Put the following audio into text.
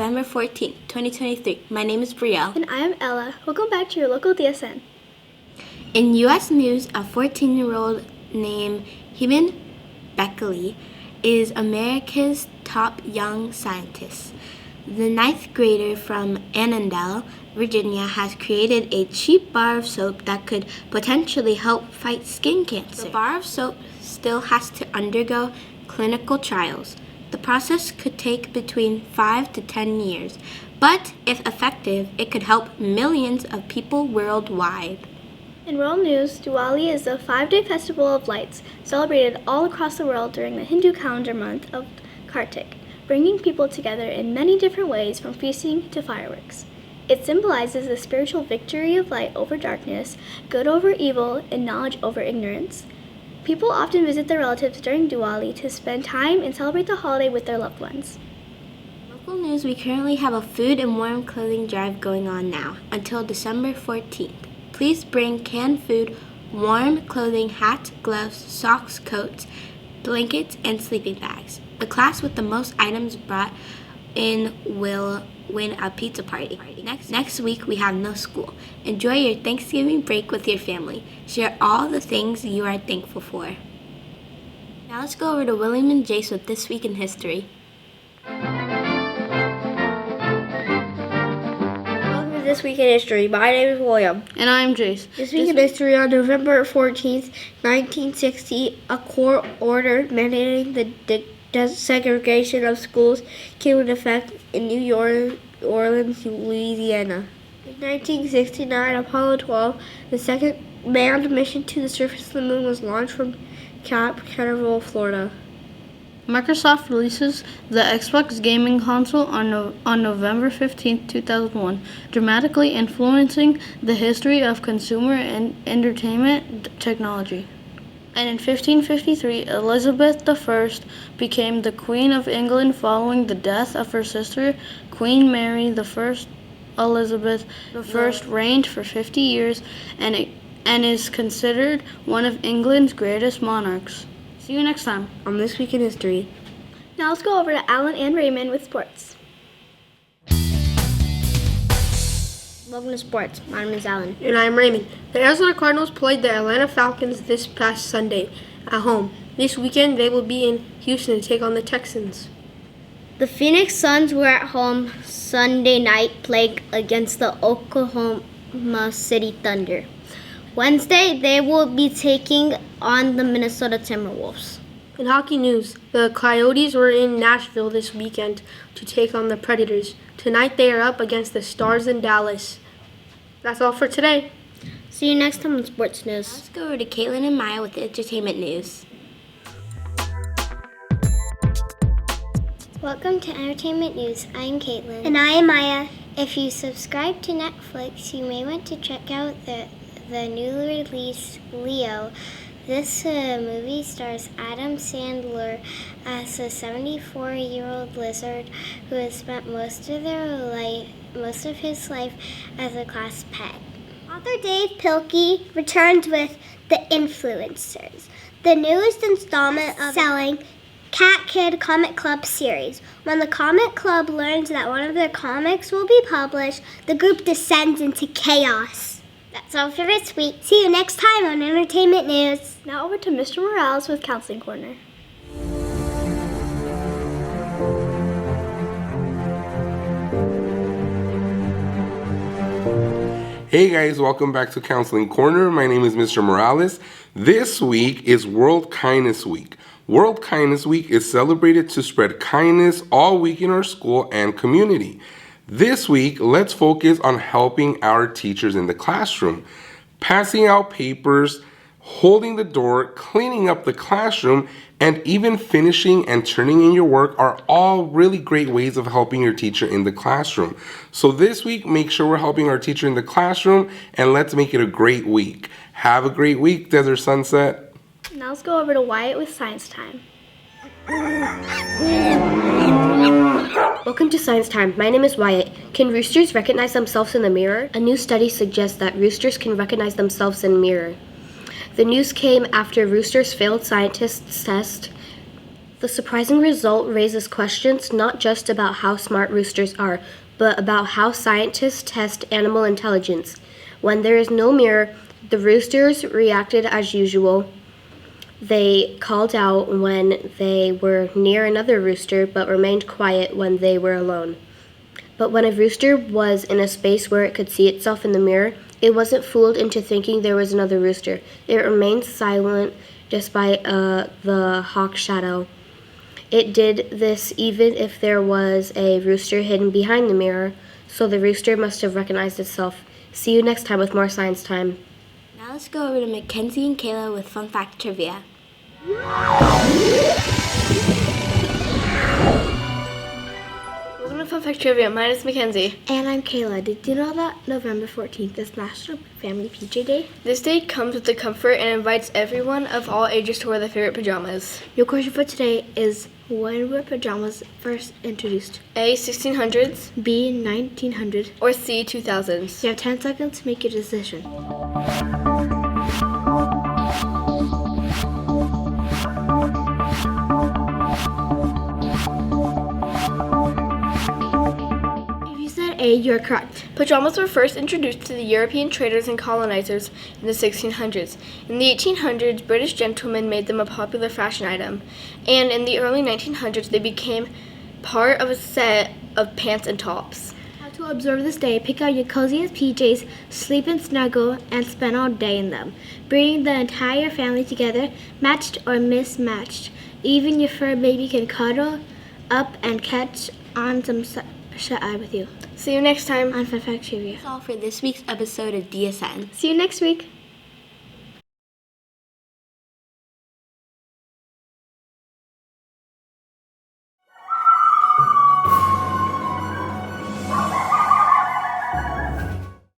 November 14th, 2023. My name is Brielle. And I am Ella. Welcome back to your local DSN. In U.S. news, a 14-year-old named Heben Beckley is America's top young scientist. The 9th grader from Annandale, Virginia, has created a cheap bar of soap that could potentially help fight skin cancer. The bar of soap still has to undergo clinical trials. The process could take between 5 to 10 years, but if effective, it could help millions of people worldwide. In world news, Diwali is a 5-day festival of lights celebrated all across the world during the Hindu calendar month of Kartik, bringing people together in many different ways from feasting to fireworks. It symbolizes the spiritual victory of light over darkness, good over evil, and knowledge over ignorance. People often visit their relatives during Diwali to spend time and celebrate the holiday with their loved ones. Local news, we currently have a food and warm clothing drive going on now until December 14th. Please bring canned food, warm clothing, hats, gloves, socks, coats, blankets, and sleeping bags. The class with the most items brought in will win a pizza party. Next week, we have no school. Enjoy your Thanksgiving break with your family. Share all the things you are thankful for. Now let's go over to William and Jace with This Week in History. Welcome to This Week in History. My name is William. And I'm Jace. This Week in History, on November 14th, 1960, a court order mandating the desegregation of schools came into effect in New Orleans, Louisiana. In 1969, Apollo 12, the second manned mission to the surface of the moon, was launched from Cape Canaveral, Florida. Microsoft releases the Xbox gaming console on November 15, 2001, dramatically influencing the history of consumer and entertainment technology. And in 1553, Elizabeth I became the Queen of England following the death of her sister, Queen Mary I. Elizabeth I reigned for 50 years and is considered one of England's greatest monarchs. See you next time on This Week in History. Now let's go over to Alan and Raymond with sports. Welcome to sports. My name is Alan. And I'm Raymond. The Arizona Cardinals played the Atlanta Falcons this past Sunday at home. This weekend, they will be in Houston to take on the Texans. The Phoenix Suns were at home Sunday night playing against the Oklahoma City Thunder. Wednesday, they will be taking on the Minnesota Timberwolves. In hockey news, the Coyotes were in Nashville this weekend to take on the Predators. Tonight, they are up against the Stars in Dallas. That's all for today. See you next time on Sports News. Let's go over to Caitlin and Maya with the entertainment news. Welcome to Entertainment News. I'm Caitlin. And I am Maya. If you subscribe to Netflix, you may want to check out the newly released Leo. This movie stars Adam Sandler as a 74-year-old lizard who has spent most of his life as a class pet. Author Dave Pilkey returns with The Influencers, the newest installment of selling Cat Kid Comic Club series. When the comic club learns that one of their comics will be published, the group descends into chaos. That's all for this week. See you next time on Entertainment News. Now over to Mr. Morales with Counseling Corner. Hey guys, welcome back to Counseling Corner. My name is Mr. Morales. This week is World Kindness Week. World Kindness Week is celebrated to spread kindness all week in our school and community. This week, let's focus on helping our teachers in the classroom. Passing out papers, holding the door, cleaning up the classroom, and even finishing and turning in your work are all really great ways of helping your teacher in the classroom. So this week, make sure we're helping our teacher in the classroom, and let's make it a great week. Have a great week, Desert Sunset. Now let's go over to Wyatt with Science Time. Welcome to Science Time. My name is Wyatt. Can roosters recognize themselves in the mirror? A new study suggests that roosters can recognize themselves in a mirror. The news came after roosters failed scientists' test The surprising result raises questions not just about how smart roosters are, but about how scientists test animal intelligence. When there is no mirror, the roosters reacted as usual. They called out when they were near another rooster, but remained quiet when they were alone. But when a rooster was in a space where it could see itself in the mirror, it wasn't fooled into thinking there was another rooster. It remained silent despite the hawk shadow. It did this even if there was a rooster hidden behind the mirror, so the rooster must have recognized itself. See you next time with more Science Time. Now let's go over to Mackenzie and Kayla with Fun Fact Trivia. Welcome to Fun Fact Trivia. My name is Mackenzie. And I'm Kayla. Did you know that November 14th is National Family PJ Day? This day comes with the comfort and invites everyone of all ages to wear their favorite pajamas. Your question for today is, when were pajamas first introduced? A, 1600s, B, 1900. or C, 2000s. You have 10 seconds to make your decision. If you said A, you're correct. Pajamas were first introduced to the European traders and colonizers in the 1600s. In the 1800s, British gentlemen made them a popular fashion item, and in the early 1900s, they became part of a set of pants and tops. How to observe this day, pick out your coziest PJs, sleep and snuggle, and spend all day in them. Bring the entire family together, matched or mismatched. Even your fur baby can cuddle up and catch on some shut-eye with you. See you next time. On Fun Fact Trivia. That's all for this week's episode of DSN. See you next week.